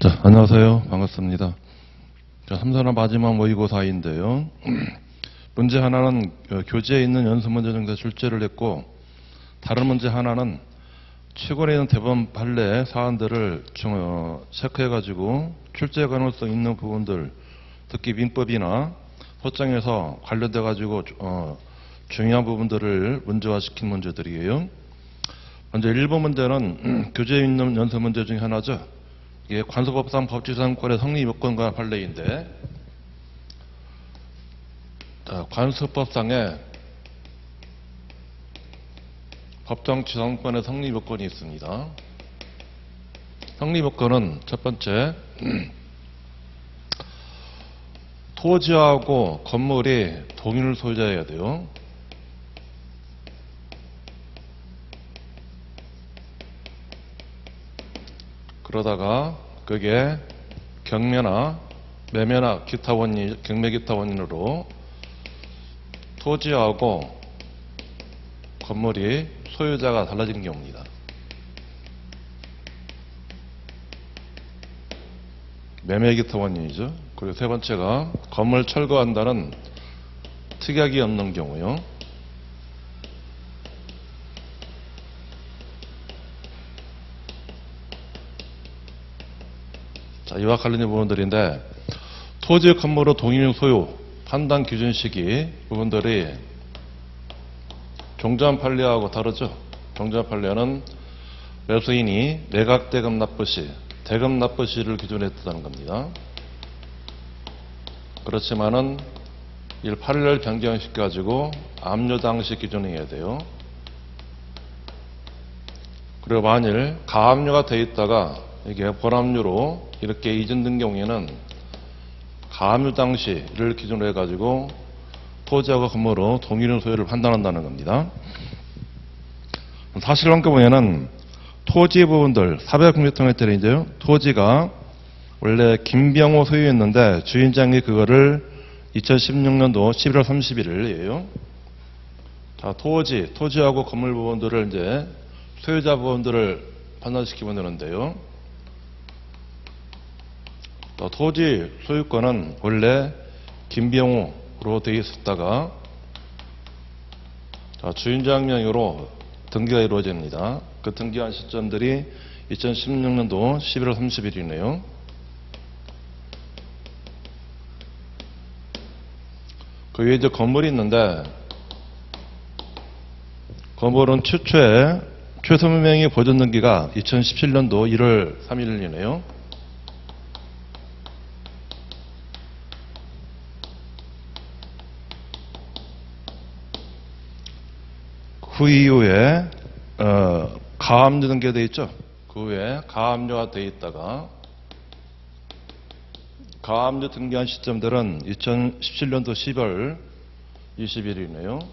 자, 안녕하세요. 반갑습니다. 자, 3사나 마지막 모의고사인데요. 문제 하나는 교재에 있는 연습 문제 정도 출제를 했고, 다른 문제 하나는 최근에 있는 대법원 판례 사안들을 체크해가지고 출제 가능성 있는 부분들, 특히 민법이나 소장에서 관련돼가지고 중요한 부분들을 문제화시킨 문제들이에요. 먼저 1번 문제는 교재에 있는 연습 문제 중에 하나죠. 이게 관서법상 법치상권의 성립 요건과 판례인데, 관서법상에 법정지상권의 성립 요건이 있습니다. 성립 요건은 첫 번째, 토지하고 건물이 동일 소유자여야 돼요. 그러다가 그게 경매나 매매나 기타 원인, 경매 기타 원인으로 토지하고 건물이 소유자가 달라지는 경우입니다. 매매 기타 원인이죠. 그리고 세 번째가 건물 철거한다는 특약이 없는 경우요. 자, 이와 관련된 부분들인데, 토지 건물의 동일 소유 판단 기준 시기 부분들이 종전 판례하고 다르죠. 종전 판례는 매수인이 매각 대금 납부 시, 대금 납부 시를 기준으로 했다는 겁니다. 그렇지만은 이 판례를 변경시켜 가지고 압류 당시 기준을 해야 돼요. 그리고 만일 가압류가 돼 있다가 이게 본압류로 이렇게 이전된 경우에는 가압류 당시를 기준으로 해가지고 토지하고 건물로 동일한 소유를 판단한다는 겁니다. 사실관계보면은 토지 부분들 400m 때인데요. 토지가 원래 김병호 소유였는데 주인장이 그거를 2016년도 11월 31일이에요. 자, 토지하고 건물 부분들을 이제 소유자 부분들을 판단시키면 되는데요. 토지 소유권은 원래 김병호로 되어 있었다가 주인장 명의로 등기가 이루어집니다. 그 등기한 시점들이 2016년도 11월 30일이네요. 그 위에 이제 건물이 있는데, 건물은 최초에 최소명의 보존 등기가 2017년도 1월 3일이네요. 그 이후에 가압류 등기가 되어 있죠. 그 후에 가압류가 되어 있다가 가압류 등기한 시점들은 2017년도 10월 20일이네요.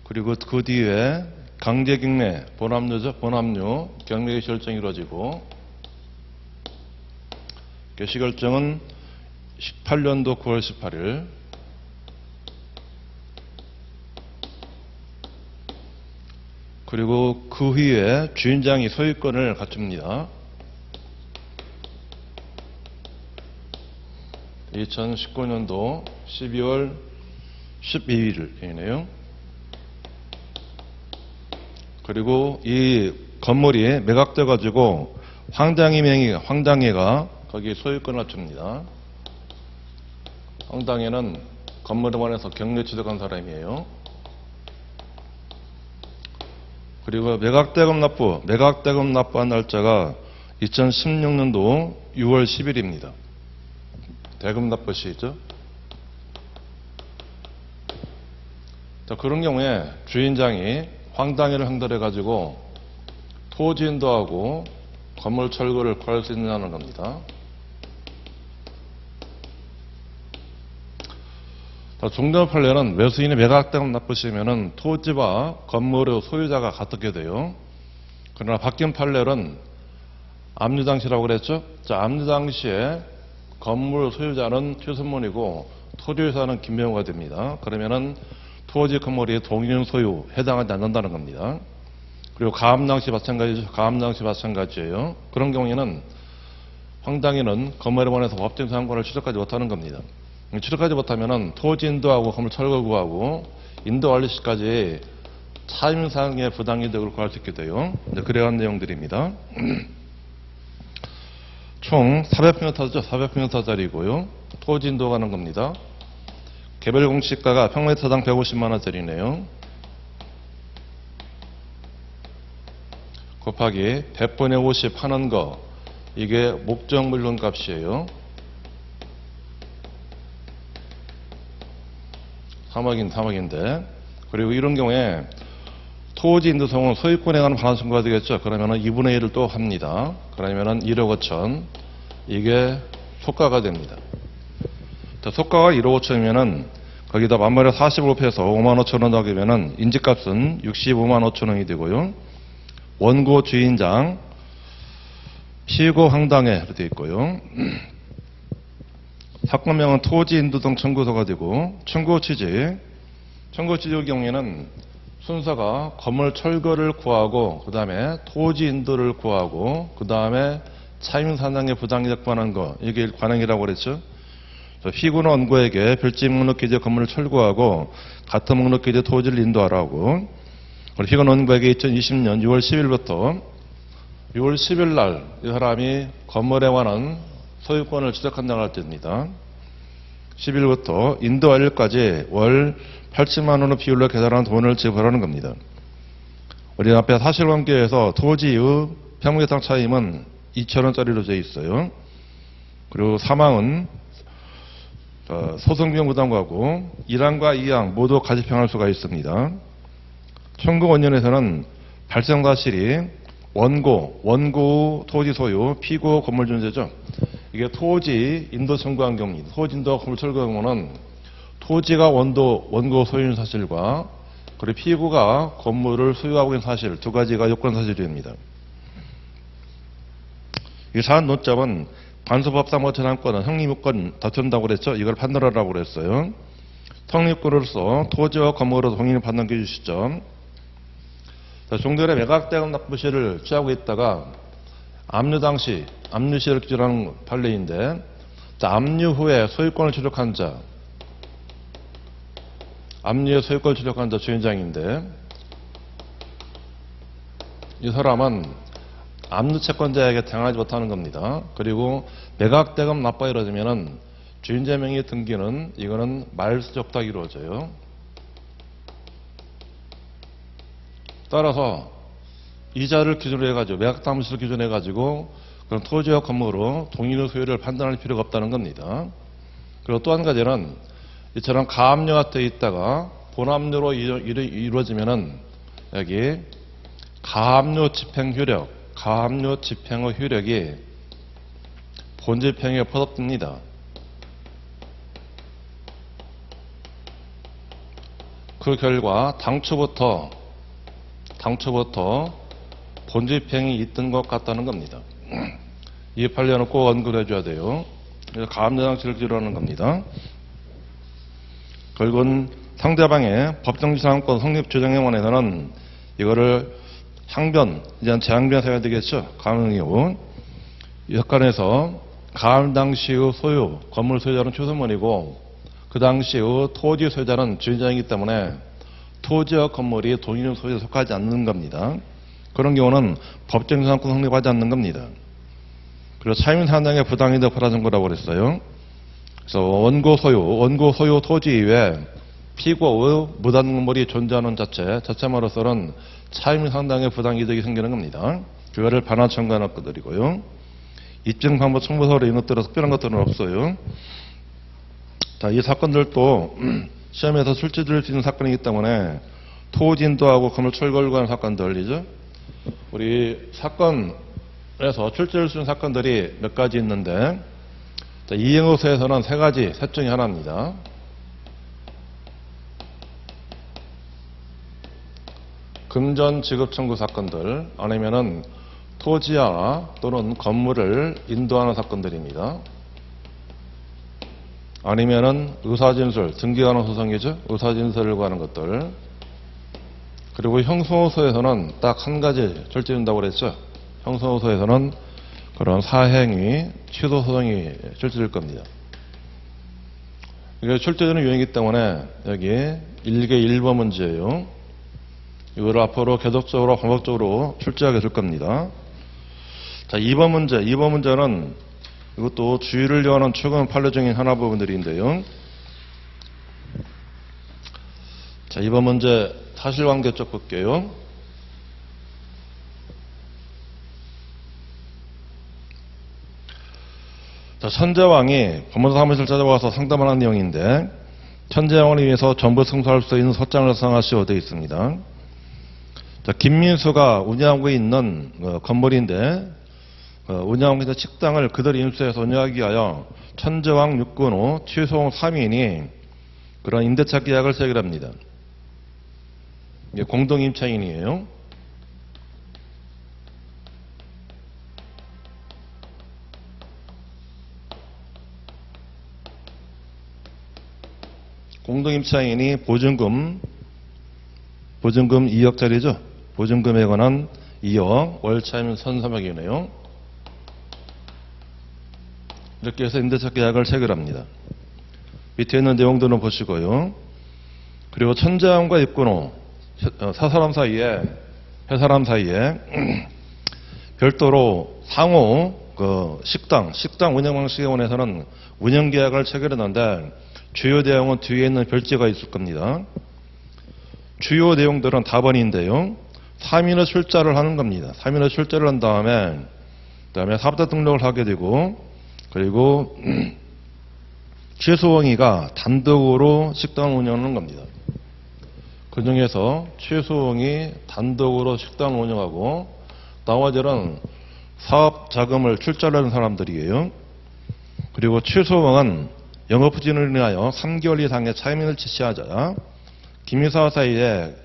그리고 그 뒤에 강제경매, 본압류죠. 본압류 경매 결정이 이루어지고, 개시결정은 18년도 9월 18일. 그리고 그 후에 주인장이 소유권을 갖춥니다. 2019년도 12월 12일이네요. 그리고 이 건물이 매각돼 가지고 황당회가 거기 소유권을 갖춥니다. 황당회는 건물에 관해서 경매 취득한 사람이에요. 그리고 매각대금 납부한 날짜가 2016년도 6월 10일입니다. 대금 납부 시죠. 자, 그런 경우에 주인장이 황당회를 형달해가지고 토지 인도하고 건물 철거를 구할 수 있느냐는 겁니다. 종전 판례는 매수인이 매각대금 납부 시면은 토지와 건물의 소유자가 같게 돼요. 그러나 바뀐 판례는 압류 당시라고 그랬죠. 자, 압류 당시에 건물 소유자는 최선문이고 토지유사는 김병호가 됩니다. 그러면은 토지 건물이 동일 소유 해당하지 않는다는 겁니다. 그리고 가압낭시 마찬가지죠. 가압낭시 마찬가지예요. 그런 경우에는 황당인은 건물에 관해서 법정 상관을 추적하지 못하는 겁니다. 추적하지 못하면은 토지 인도하고 건물 철거 구하고 인도 완료 시까지 차임상의 부당이득을 구할 수 있게 돼요. 그래야 한 내용들입니다. 총 400평타죠. 400평타짜리고요. 토지 인도 가는 겁니다. 개별 공시가가 평미터당 150만원짜리네요. 곱하기 100분의 50 하는 거, 이게 목적 물건 값이에요. 3억인데, 그리고 이런 경우에 토지 인도성은 소유권에 관한 반환 청구가 되겠죠. 그러면은 2분의 1을 또 합니다. 그러면은 1억 5천, 이게 소가가 됩니다. 자, 소가가 1억 5천이면은 거기다 만마리 45패에서 5만 5천 원 더하면은 인지값은 65만 5천 원이 되고요. 원고 주인장, 피고 황당해 이렇게 되어 있고요. 사건명은 토지 인도성 청구서가 되고, 청구 취지, 청구취지의 경우에는 순서가 건물 철거를 구하고, 그 다음에 토지 인도를 구하고, 그 다음에 차임산당의 부당이득 관한 거, 이게 관행이라고 그랬죠. 피고는 원고에게 별지 목록기재 건물을 철거하고 같은 목록기재 토지를 인도하라고. 그리고 피고는 원고에게 2020년 6월 10일부터 6월 10일 날 이 사람이 건물에 관한 소유권을 추적한다고 할 때입니다. 10일부터 인도 완료까지 월 80만 원의 비율로 계산한 돈을 지불하는 겁니다. 우리 앞에 사실관계에서 토지의 평균당 차임은 2,000원짜리로 되어 있어요. 그리고 사망은 소송비용 부담과고 1항과 2항 모두 가지평할 수가 있습니다. 청구 원년에서는 발생 사실이 원고 토지 소유, 피고 건물 존재죠. 이게 토지 인도 청구한 경우입니다. 토지 인도 건물 철거 경우는 토지가 원고 소유인 사실과 그리고 피고가 건물을 소유하고 있는 사실 두 가지가 요건 사실입니다. 이 사안 논점은 관소법상 모천항권은 형리무권 다툰다고 그랬죠. 이걸 판단하라고 그랬어요. 성립권으로서 토지와 건물로 동일히 판단해 주시죠. 종전에 매각대금 납부시를 취하고 있다가 압류 당시 압류시를 기준하는 판례인데, 압류 후에 소유권을 추적한 자, 압류에 소유권을 추적한 자 주인장인데, 이 사람은 압류 채권자에게 당하지 못하는 겁니다. 그리고 매각대금 납부가 이루어지면은 주인자 명의 등기는 이거는 말소 없다 이루어져요. 따라서 이자를 기준으로 해가지고 매각담수를 기준으로 해가지고 그런 토지와 건물로 동일의 소유를 판단할 필요가 없다는 겁니다. 그리고 또 한 가지는 이처럼 가압류가 되어 있다가 본압류로 이루어지면은 여기 가압류 집행 효력, 가압류 집행의 효력이 본집행에 포섭됩니다. 그 결과 당초부터 본집행이 있던 것 같다는 겁니다. 이 판례는 꼭 언급해 줘야 돼요. 그래서 가압류 장치를 기준하는 겁니다. 결국은 상대방의 법정지상권 성립 주장에 관해서는 이거를 항변, 이제 재항변 해야 되겠죠. 가능이요. 이 사건에서 가압 당시의 소유, 건물 소유자는 최소문이고 그 당시의 토지 소유자는 주인장이기 때문에 토지와 건물이 동일한 소유에 속하지 않는 겁니다. 그런 경우는 법정지상권 성립하지 않는 겁니다. 그리고 차임산당의 부당이득 벌어진 거라고 그랬어요. 그래서 원고 소유 토지 이외에 피고의 무단 건물이 존재하는 자체만으로서는 차임상당의 부당이득이 생기는 겁니다. 그거를 반환 청구하는 것들이고요. 입증 방법 청구서로 이런 것들은 특별한 것들은 없어요. 자, 이 사건들도 시험에서 출제될 수 있는 사건이기 때문에 토지 인도하고 건물 철거를 관한 사건들이죠. 우리 사건에서 출제될 수 있는 사건들이 몇 가지 있는데, 이행의서에서는 세 가지, 셋 중에 하나입니다. 금전 지급 청구 사건들, 아니면은 토지와 또는 건물을 인도하는 사건들입니다. 아니면은 의사진술, 등기관한 소송이죠. 의사진술을 구하는 것들. 그리고 형사소송에서는 딱 한 가지 절제된다고 그랬죠. 형사소송에서는 그런 사행위, 취소 소송이 절제될 겁니다. 이게 출제되는 유형이기 때문에 여기 1개 1번 문제예요. 이걸 앞으로 계속적으로 반복적으로 출제하게 될 겁니다. 자, 2번 문제. 2번 문제는 이것도 주의를 요하는 최근 판례 중인 하나 부분들인데요. 자, 2번 문제 사실관계 쪽 볼게요. 자, 천재왕이 법무사 사무실 찾아와서 상담을 한 내용인데, 천재왕을 위해서 전부 승소할 수 있는 소장을 작성하시오 되어 있습니다. 자, 김민수가 운영하고 있는 건물인데, 운영하고 있는 식당을 그대로 인수해서 운영하기 위하여 천재왕, 육군호, 최소홍 3인이 그런 임대차 계약을 체결합니다. 이게 공동임차인이에요. 공동임차인이 보증금 2억짜리죠. 보증금에 관한 2억, 월차이면 1,300이네요. 이렇게 해서 임대차 계약을 체결합니다. 밑에 있는 내용들은 보시고요. 그리고 천재왕과 입군호, 세 사람 사이에 별도로 상호 식당 운영 방식에 관해서는 운영 계약을 체결했는데, 주요 내용은 뒤에 있는 별지가 있을 겁니다. 주요 내용들은 답안인데요. 3인의 출자를 하는 겁니다. 3인의 출자를 한 그다음에 사업자 등록을 하게 되고, 그리고 최소홍이가 단독으로 식당을 운영하는 겁니다. 그 중에서 최소홍이 단독으로 식당을 운영하고, 나머지는 사업 자금을 출자를 하는 사람들이에요. 그리고 최소홍은 영업부진을 인하여 3개월 이상의 차임을 지시하자 김유사와 사이에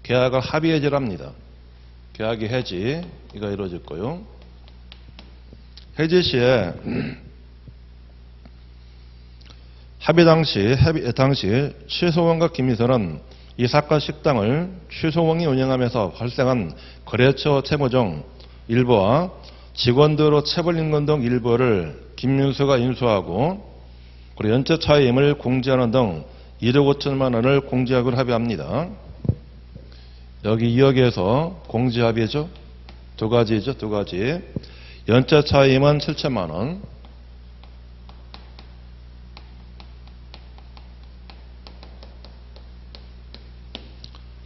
계약을 합의 해지를 합니다. 계약이 해지가 이루어질 거요. 해지 시에 합의 당시 최소홍과 김미선은 이 사건 식당을 최소홍이 운영하면서 발생한 거래처 채무 중 일부와 직원들의 체불임금 등 일부를 김민수가 인수하고, 그리고 연체 차임을 공제하는 등 1억 5천만 원을 공제하기로 합의합니다. 여기 2억에서 공제 합의죠. 두 가지죠. 두 가지. 연체 차임은 7천만 원.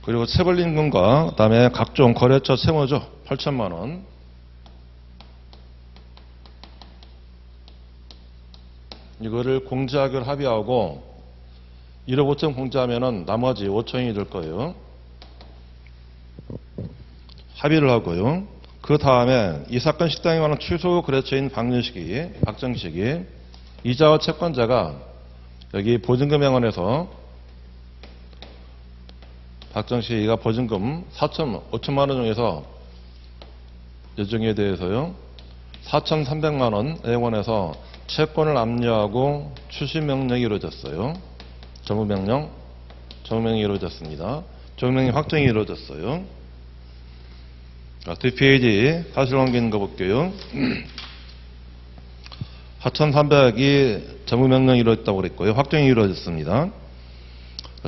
그리고 체불임금과 그다음에 각종 거래처 채무죠. 8천만 원. 이거를 공제하기로 합의하고 1억 5천 공제하면은 나머지 5천이 될 거예요. 합의를 하고요. 그 다음에 이 사건 식당에 관한 취소 거래처인 박정식이 이자와 채권자가 여기 보증금에 관해서 박정식이가 보증금 5천만 원 중에서 여정에 대해서요 4,300만 원에 관해서 채권을 압류하고 추심명령이 이루어졌어요. 정무명령이 이루어졌습니다. 정무명령 확정이 이루어졌어요. 뒷페이지 사실관계 있는 거 볼게요. 4,300이 정무명령이 이루어졌다고 그랬고요. 확정이 이루어졌습니다.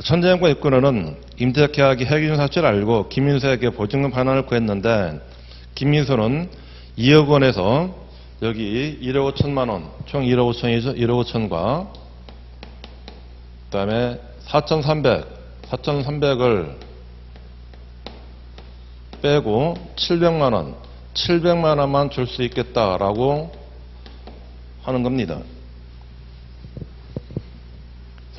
천재형과 입건원은 임대계약이 해결된 사실을 알고 김민수에게 보증금 반환을 구했는데, 김민수는 2억 원에서 여기 1억 5천만 원, 총 1억 5천이죠. 1억 5천과 그 다음에 4,300을 빼고 700만 원만 줄 수 있겠다라고 하는 겁니다.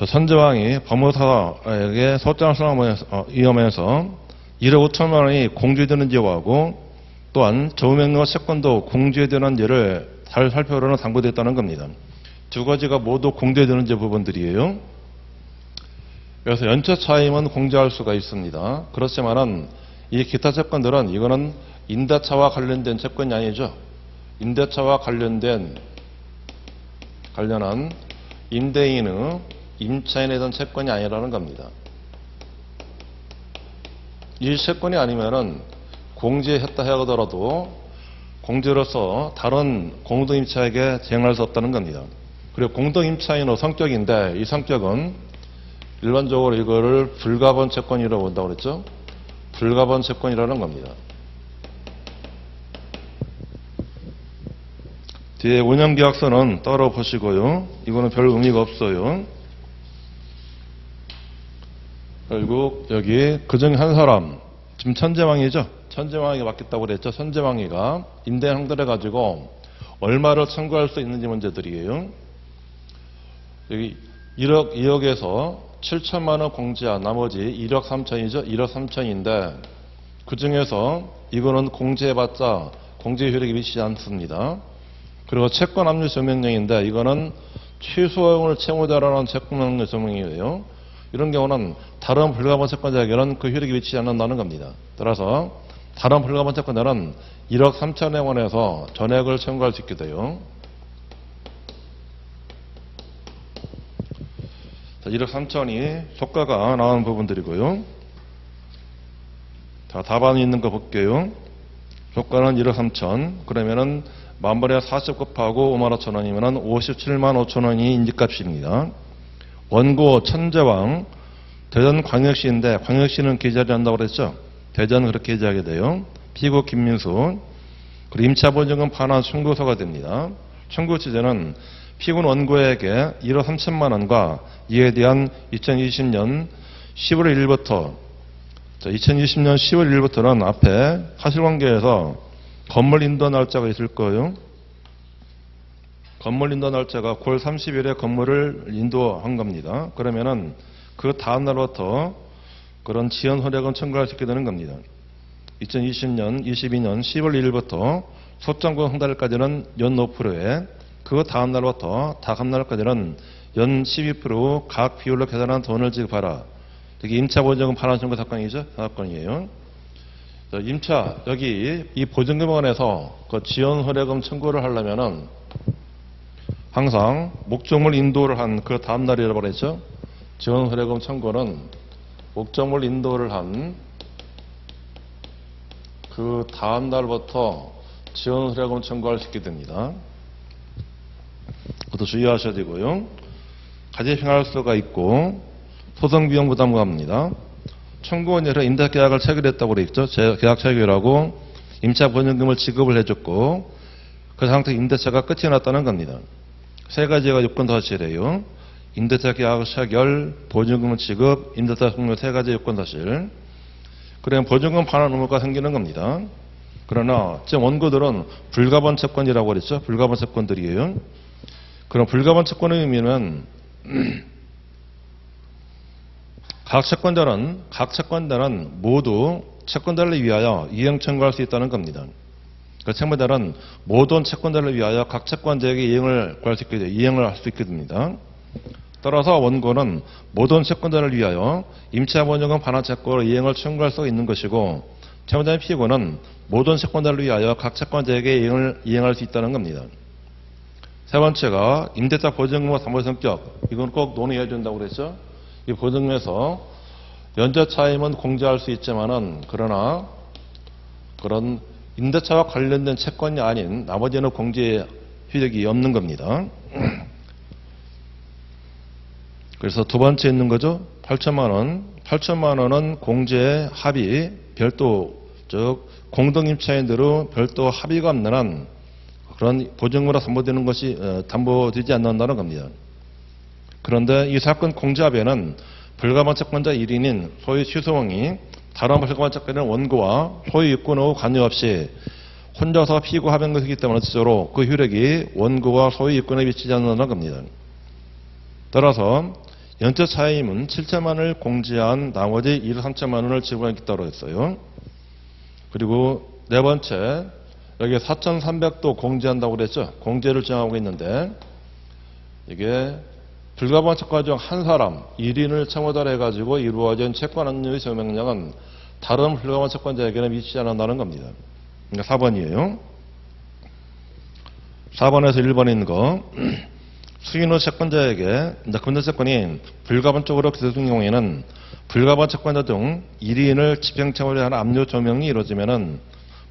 천재왕이 법무사에게 소장을 이용하면서 1억 5천만 원이 공제되는지 하고, 또한 정무명령과 채권도 공제되는지를 잘 살펴보려는 당부됐다는 겁니다. 두 가지가 모두 공제되는지 부분들이에요. 그래서 연체 차임은 공제할 수가 있습니다. 그렇지만은 이 기타 채권들은 이거는 임대차와 관련된 채권이 아니죠. 임대차와 관련한 임대인의 임차인에 대한 채권이 아니라는 겁니다. 이 채권이 아니면은 공제했다 하더라도 공제로서 다른 공동임차에게 대응할 수 없다는 겁니다. 그리고 공동임차인의 성격인데 이 성격은 일반적으로 이거를 불가번 채권이라고 본다고 그랬죠. 불가번 채권이라는 겁니다. 뒤에 운영계약서는 따로 보시고요. 이거는 별 의미가 없어요. 결국 여기 그중에 한 사람, 지금 천재왕이죠. 천재왕이가 맡겼다고 그랬죠. 천재왕이가 임대 형들해 가지고 얼마를 청구할 수 있는지 문제들이에요. 여기 1억 2억에서 7천만 원 공제한 나머지 1억 3천이죠. 1억 3천인데 그 중에서 이거는 공제해봤자 공제 효력이 미치지 않습니다. 그리고 채권 압류 조명령인데 이거는 취소형을 채무자라는 채권 압류 조명이에요. 이런 경우는 다른 불가번 채권자에게는 그 효력이 미치지 않는다는 겁니다. 따라서 다른 불가번 채권자는 1억 3천여 원에서 전액을 청구할 수 있게 돼요. 자, 1억 3천이 효과가 나오는 부분들이고요. 자, 답안이 있는 거 볼게요. 효과는 1억 3천. 그러면은 만번에 40 곱하고 5만 5천 원이면은 57만 5천 원이 인지값입니다. 원고 천재왕 대전광역시인데 광역시는 기재하지 않는다고 그랬죠. 대전 그렇게 기재하게 돼요. 피고 김민수. 그리고 임차보증금 반환 청구서가 됩니다. 청구 취지는 피고는 원고에게 1억 3천만 원과 이에 대한 2020년 10월 1일부터 2020년 10월 1일부터는 앞에 사실관계에서 건물 인도 날짜가 있을 거예요. 건물 인도 날짜가 9월 30일에 건물을 인도한 겁니다. 그러면은 그 다음 날부터 그런 지연 효력은 청구할 수 있게 되는 겁니다. 2020년, 22년 10월 1일부터 소장권 흥달까지는 연 5%에 그 다음 날부터 다음 날까지는 연 12% 각 비율로 계산한 돈을 지급하라. 이게 임차보증금 반환 청구 사건이죠. 사건이에요. 임차 여기 이 보증금원에서 그 지연 효력금 청구를 하려면은 항상 목적물 인도를 한 그 다음 날이라고 그랬죠. 지연 효력금 청구는 목적물 인도를 한 그 다음 날부터 지연 효력금 청구할 수 있게 됩니다. 그것도 주의하셔야 되고요. 가지평할수가 있고 소송비용 부담가입니다. 청구원이라 임대계약을 체결했다고 그랬죠. 계약 체결하고 임차보증금을 지급을 해줬고 그 상태 임대차가 끝이 났다는 겁니다. 세 가지가 요건 사실이에요. 임대차 계약 체결, 보증금 지급, 임대차 종료 세 가지 요건 사실. 그러면 보증금 반환 의무가 생기는 겁니다. 그러나 지금 원고들은 불가번 채권이라고 그랬죠. 불가번 채권들이에요. 그럼 불가번 채권의 의미는 각 채권자는 모두 채권자를 위하여 이행 청구할 수 있다는 겁니다. 그 채권자는 모든 채권자를 위하여 각 채권자에게 이행을 구할 수 있게 돼요. 이행을 할 수 있게 됩니다. 따라서 원고는 모든 채권자를 위하여 임차보증금 반환 채권으로 이행을 청구할 수 있는 것이고 채권자의 피고는 모든 채권자를 위하여 각 채권자에게 이행할 수 있다는 겁니다. 세 번째가 임대차 보증금과 담보 성격. 이건 꼭 논의해야 된다고 그랬죠. 이 보증금에서 연재 차임은 공제할 수 있지만은 그러나 그런 임대차와 관련된 채권이 아닌 나머지는 공제 효력이 없는 겁니다. 그래서 두 번째 있는 거죠. 8천만 원. 8천만 원은 공제 합의 별도 즉 공동임차인대로 별도 합의가 없는 한 그런 보증금으로 담보되는 것이 담보되지 않는다는 겁니다. 그런데 이 사건 공제합의는 불가번 채권자 1인인 소유 취소원이 다른 불가번 채권자는 원고와 소유 유권의 관여없이 혼자서 피고 합의한 것이기 때문에 실제로 그 효력이 원고와 소유 유권에 미치지 않는다는 겁니다. 따라서 연체 차임은 7천만 원을 공제한 나머지 1억 3천만 원을 지불하겠다고 했어요. 그리고 네 번째 여기 4,300도 공제한다고 그랬죠. 공제를 정하고 있는데 이게 불가번 채권 중 한 사람 1인을 채무자로 해가지고 이루어진 채권 압류의 명령은 다른 불가번 채권자에게는 미치지 않는다는 겁니다. 그러니까 4번이에요. 4번에서 1번에 있는 거. 수인호 채권자에게 금전 채권이 불가반적으로 기소된 경우에는 불가반 채권자 중 1인을 집행채무자에 하는 압류 조명이 이루어지면은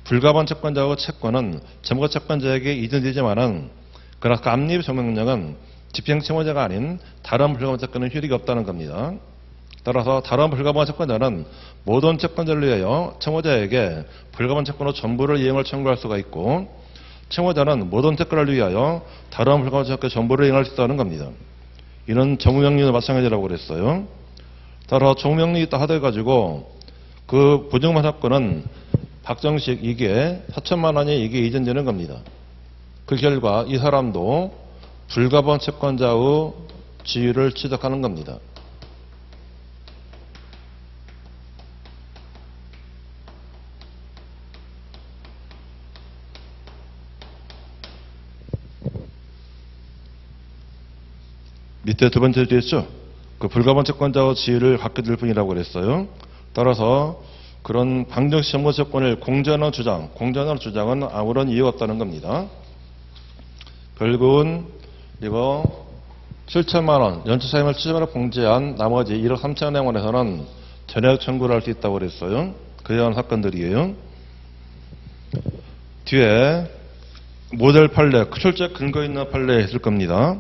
불가반 채권자의 채권은 점거 채권자에게 이전되지만은 그러나 그 압류 조명령은 집행채무자가 아닌 다른 불가반 채권은 효력이 없다는 겁니다. 따라서 다른 불가반 채권자는 모든 채권자를 위하여 채무자에게 불가반 채권의 전부를 이행을 청구할 수가 있고, 채무자는 모든 채권을 위하여 다른 불가반 채권의 전부를 이행할 수 있다는 겁니다. 이는 정우명리도 마찬가지라고 그랬어요. 따라서 정우명리 있다 하더가지고 그 보증만 사건은 박정식 이게 4천만 원이 이게 이전되는 겁니다. 그 결과 이 사람도 불가반 채권자의 지위를 취득하는 겁니다. 밑에 두 번째 되었죠. 그 불가반 채권자의 지위를 갖게 될 뿐이라고 그랬어요. 따라서 그런 방정식 점거 채권을 공전한 주장은 아무런 이유가 없다는 겁니다. 결국은 이거 7천만 원, 연체차임을 7천만 원 공제한 나머지 1억 3천여 원에서는 전액 청구를 할 수 있다고 그랬어요. 그러한 사건들이에요. 뒤에 모델 판례, 실제 근거 있는 판례 있을 겁니다.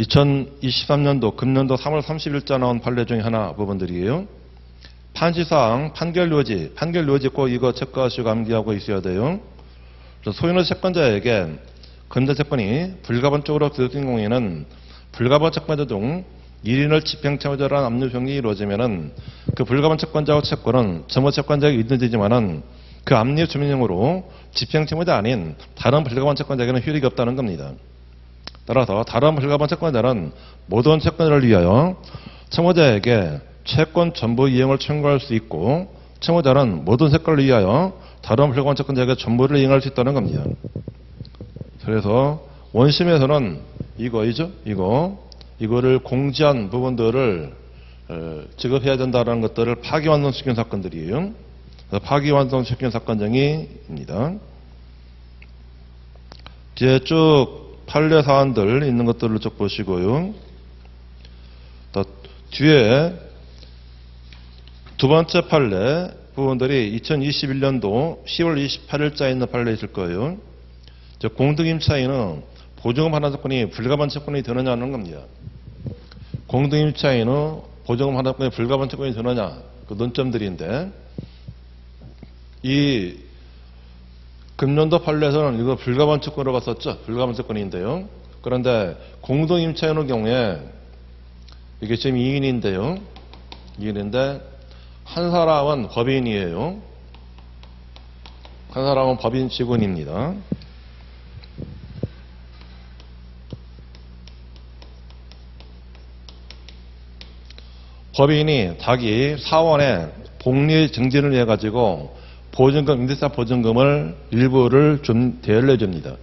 2023년도 금년도 3월 30일자 나온 판례 중에 하나 부분들이에요. 판시사항, 판결료지 꼭 이거 체크하시고 암기하고 있어야 돼요. 그래서 소유는 채권자에게 금전 채권이 불가반적으로 기소된 경우에는 불가반 채권자 중 1인을 집행채무자라는 압류정이 이루어지면은 그 불가반 채권자의 채권은 점거 채권자에게 이전되지만은 그 압류 조명령으로 집행채무자 아닌 다른 불가반 채권자에게는 효력이 없다는 겁니다. 따라서 다른 불가반 채권자는 모든 채권자를 위하여 채무자에게 채권 전부 이행을 청구할 수 있고, 채무자는 모든 채권을 위하여 다른 불가반 채권자에게 전부를 이행할 수 있다는 겁니다. 그래서 원심에서는 이거이죠. 이거를 공지한 부분들을 지급해야 된다는 것들을 파기환송시킨 사건들이에요. 파기환송시킨 사건정의입니다. 뒤에 쭉 판례 사안들 있는 것들을 쭉 보시고요. 또 뒤에 두 번째 판례 부분들이 2021년도 10월 28일자에 있는 판례 있을 거예요. 공등임 차이는 보증금 하나 채권이 불가반 채권이 되느냐는 겁니다. 공등임 차이는 보증금 하나 채권이 불가반 채권이 되느냐, 그 논점들인데, 이 금년도 판례에서는 이거 불가반 채권으로 봤었죠. 불가반 채권인데요. 그런데 공동임 차이의 경우에 이게 지금 2인인데요. 2인인데 한 사람은 법인이에요. 한 사람은 법인 직원입니다. 법인이 자기 사원에 복리 증진을 해가지고 보증금, 임대차 보증금을 일부를 좀 대여를 해줍니다.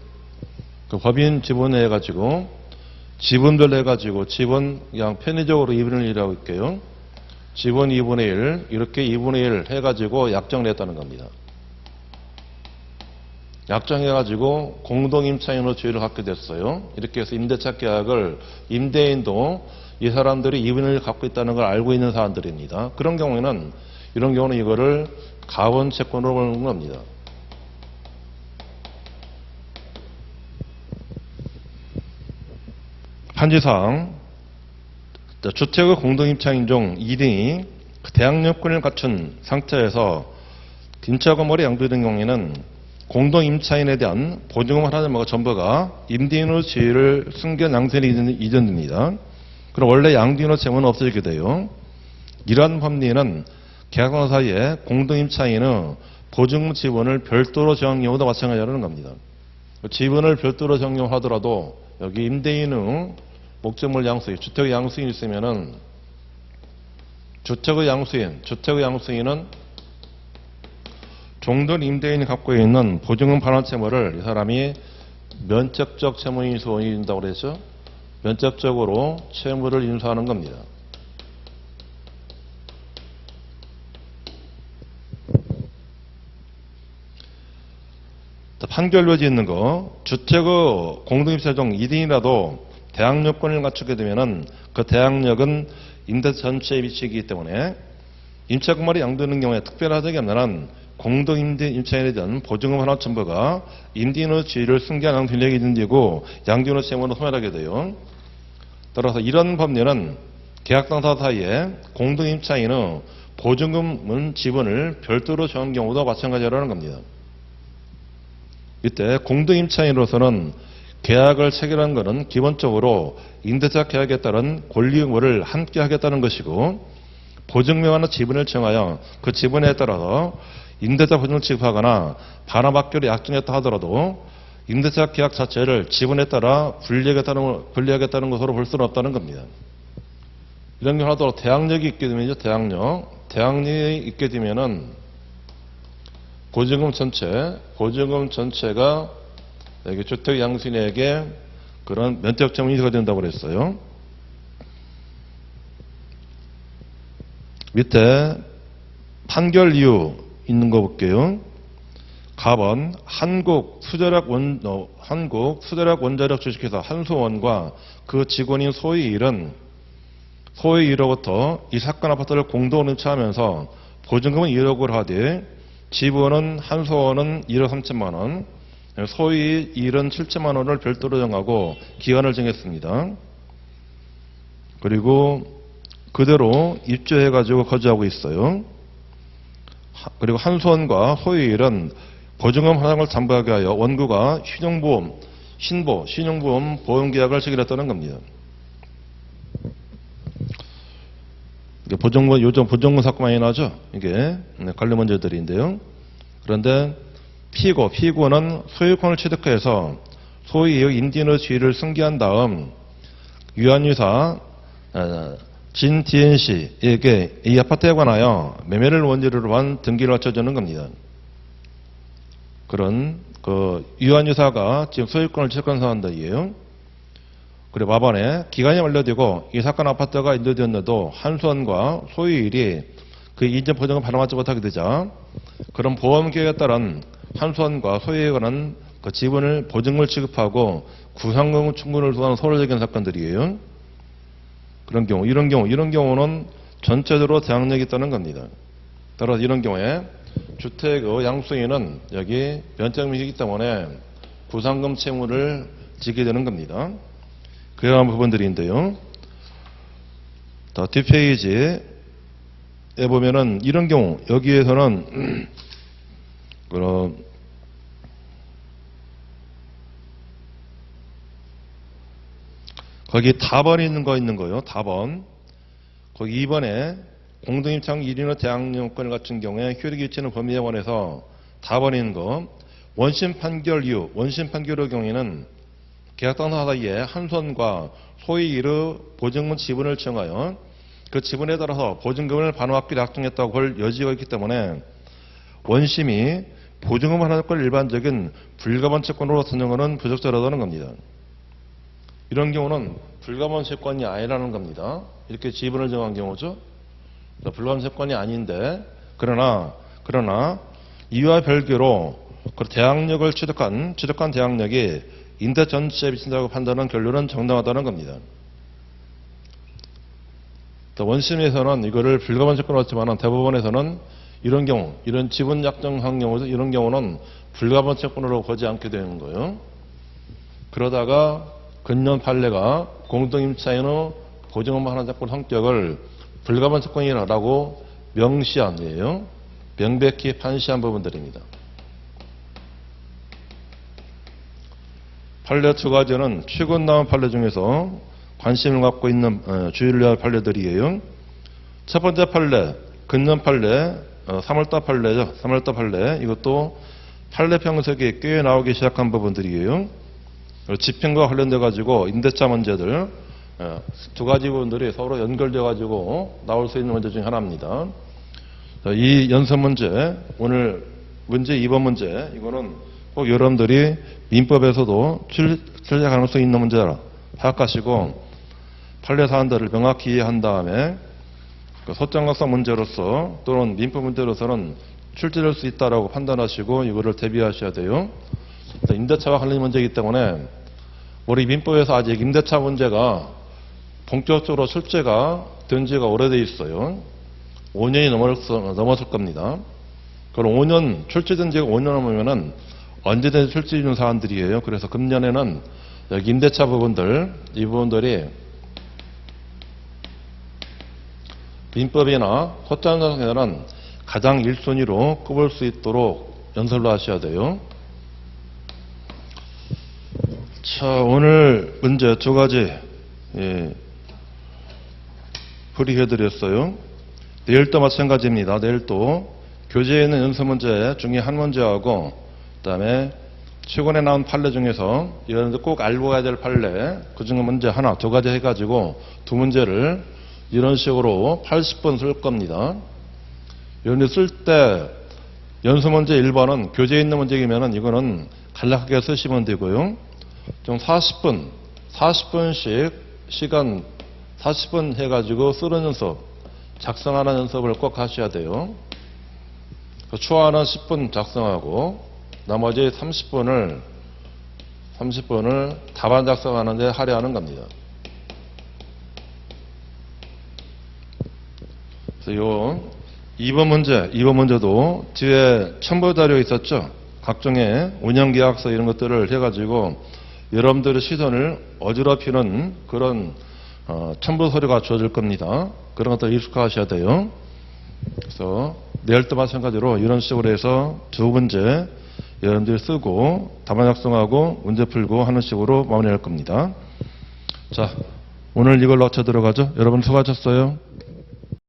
그 법인 지분을 해가지고, 지분별 해가지고, 지분 그냥 편의적으로 2분의 1이라고 할게요. 지분 2분의 1, 이렇게 2분의 1 해가지고 약정을 했다는 겁니다. 약정해가지고 공동임차인으로 지위를 갖게 됐어요. 이렇게 해서 임대차 계약을 임대인도 이 사람들이 2분의 1 갖고 있다는 걸 알고 있는 사람들입니다. 그런 경우에는, 이런 경우는 이거를 가원 채권으로 보는 겁니다. 판지사항, 주택의 공동임차인 중 2등이 대항력권을 갖춘 상태에서 임차 건물에 양도된 경우에는 공동임차인에 대한 보증금 하나 전부가 임대인의 지위를 승계한 양선이 이전됩니다. 그럼 원래 양도인의 채무는 없어지게 돼요. 이러한 법리는 계약권 사이에 공동임차인의 보증금 지분을 별도로 정한 경우도 마찬가지라는 겁니다. 지분을 별도로 정령하더라도 여기 임대인의 목적물 양수인, 주택의 양수인이 있으면은 주택의 양수인은 종전 임대인이 갖고 있는 보증금 반환 채무를 이 사람이 면책적 채무 인수원이 된다고 그랬죠. 면책적으로 채무를 인수하는 겁니다. 판결료지 있는 거, 주택의 공동임차 중 2등이라도 대항력권을 갖추게 되면은 그 대항력은 임대차 전체에 미치기 때문에 임차건물이 양도되는 경우에 특별한 적이 없는 한 공동임대 임차인에 대한 보증금 하나 첨부가 임대인의 지위를 승계하는 권력이 있는 데고 양도인의 채무는 소멸하게 돼요. 따라서 이런 법률은 계약 당사 사이에 공동임차인의 보증금 지분을 별도로 정한 경우도 마찬가지라는 겁니다. 이때 공동임차인으로서는 계약을 체결한 것은 기본적으로 임대차 계약에 따른 권리 의무를 함께 하겠다는 것이고, 보증명하는 지분을 정하여 그 지분에 따라서 임대차 보증을 지급하거나 반환받기로 약정했다 하더라도 임대차 계약 자체를 지분에 따라 분리하겠다는 것으로 볼 수는 없다는 겁니다. 이런 경우 하더라도 대항력이 있게 되면요, 대항력이 있게 되면은 보증금 전체가 주택 양수인에게 그런 면책 채무 인수가 된다고 그랬어요. 밑에 판결 이유 있는 거 볼게요. 갑은 한국 수제력 원자력 주식회사 한수원과 그 직원인 소희일은 소희일로부터 이 사건 아파트를 공동으로 임차하면서 보증금은 1억을 하되 지분은 한수원은 1억 3천만 원, 소희일은 7천만 원을 별도로 정하고 기간을 정했습니다. 그리고 그대로 입주해가지고 거주하고 있어요. 그리고 한수원과 소희일은 보증금 하락을 담보하게 하여 원고가 신용보험 보험계약을 체결했다는 겁니다. 요즘 보증금 사건 많이 나죠? 이게 관련 문제들인데요. 그런데 피고는 소유권을 취득해서 소희의 임대인의 지위를 승계한 다음 유한유사 진DNC에게 이 아파트에 관하여 매매를 원리로 한 등기를 갖춰주는 겁니다. 그런 유한유사가 지금 소유권을 취득한 사람들이에요. 그리고 마반에 기간이 만료되고 이 사건 아파트가 인도되었는데도 한수원과 소유일이 그 이전 보증을 반환받지 못하게 되자 그런 보험계획에 따른 한수원과 소유에 관한 그 지분을 보증금을 지급하고 구상금 충분을 두는 서울적인 사건들이에요. 이런 경우는 전체적으로 대항력이 있다는 겁니다. 따라서 이런 경우에 주택의 양수인은 여기 면책명이기 때문에 구상금 채무를 지게 되는 겁니다. 그러한 부분들인데요. 뒷페이지에 보면은 이런 경우 여기에서는 거기 답안이 있는 거예요. 답안. 거기 2번에 공동임차인 1인의 대항력권을 갖춘 경우에 효력이 있는 범위에 관해서 답안이 있는 거. 원심 판결의 경우에는 계약 당사 사이에 한수원과 소희일의 보증금 지분을 정하여 그 지분에 따라서 보증금을 반환받기로 약정했다고 볼 여지가 있기 때문에 원심이 보증금 반환권을 일반적인 불가반 채권으로 선정하는 부적절하다는 겁니다. 이런 경우는 불가반 채권이 아니라는 겁니다. 이렇게 지분을 정한 경우죠. 불가반 채권이 아닌데 그러나 이와 별개로 그 대항력을 취득한 대항력이 임대 전체에 미친다고 판단한 결론은 정당하다는 겁니다. 원심에서는 이거를 불가반 채권으로 했지만 대법원에서는 이런 지분 약정한 경우 이런 경우는 불가반 채권으로 보지 않게 되는 거예요. 그러다가 근년 판례가 공동임차인의 보증금 반환 채권 성격을 불가반 채권이라고 명백히 판시한 부분들입니다. 판례 두 가지는 최근 나온 판례 중에서 관심을 갖고 있는 주의를 위한 판례들이에요. 첫 번째 판례, 근년 판례, 3월달 판례죠. 3월달 판례. 이것도 판례 평석에 꽤 나오기 시작한 부분들이에요. 집행과 관련돼 가지고 임대차 문제들 두 가지 부분들이 서로 연결돼 가지고 나올 수 있는 문제 중에 하나입니다. 이 연습 문제, 오늘 문제 2번 문제, 이거는 꼭 여러분들이 민법에서도 출제 가능성이 있는 문제라 생각하시고 판례 사안들을 명확히 이해한 다음에 소장학성 문제로서 또는 민법 문제로서는 출제될 수 있다라고 판단하시고 이거를 대비하셔야 돼요. 임대차와 관련 문제이기 때문에 우리 민법에서 아직 임대차 문제가 본격적으로 출제가 된 지가 오래돼 있어요. 5년이 넘었을 겁니다. 그럼 5년, 출제된 지가 5년 넘으면은 언제든지 출제 있는 사안들이에요. 그래서 금년에는 여기 임대차 부분들, 이 부분들이 민법이나 소장정에는 가장 1순위로 꼽을 수 있도록 연설을 하셔야 돼요. 자, 오늘 문제 두 가지 풀이해드렸어요. 내일도 마찬가지입니다. 내일도 교재에 있는 연습 문제 중에 한 문제하고 그다음에 최근에 나온 판례 중에서 이런 꼭 알고 가야 될 판례 그중에 문제 하나, 두 가지 해가지고 두 문제를 이런 식으로 80번 쓸 겁니다. 이런 쓸 때 연습 문제 1번은 교재에 있는 문제이면은 이거는 간략하게 쓰시면 되고요. 좀 40분씩 시간 40분 해가지고 쓰는 연습, 작성하는 연습을 꼭 하셔야 돼요. 초안은 10분 작성하고 나머지 30분을 답안 작성하는 데 할애하는 겁니다. 그래서 요 2번 문제도 뒤에 첨부 자료 있었죠? 각종의 운영계약서 이런 것들을 해가지고 여러분들의 시선을 어지럽히는 그런 첨부 서류가 주어질 겁니다. 그런 것들 익숙하셔야 돼요. 그래서 내일도 마찬가지로 이런 식으로 해서 두 문제 여러분들이 쓰고 답안 작성하고 문제 풀고 하는 식으로 마무리할 겁니다. 자, 오늘 이걸로 마쳐 들어가죠. 여러분 수고하셨어요.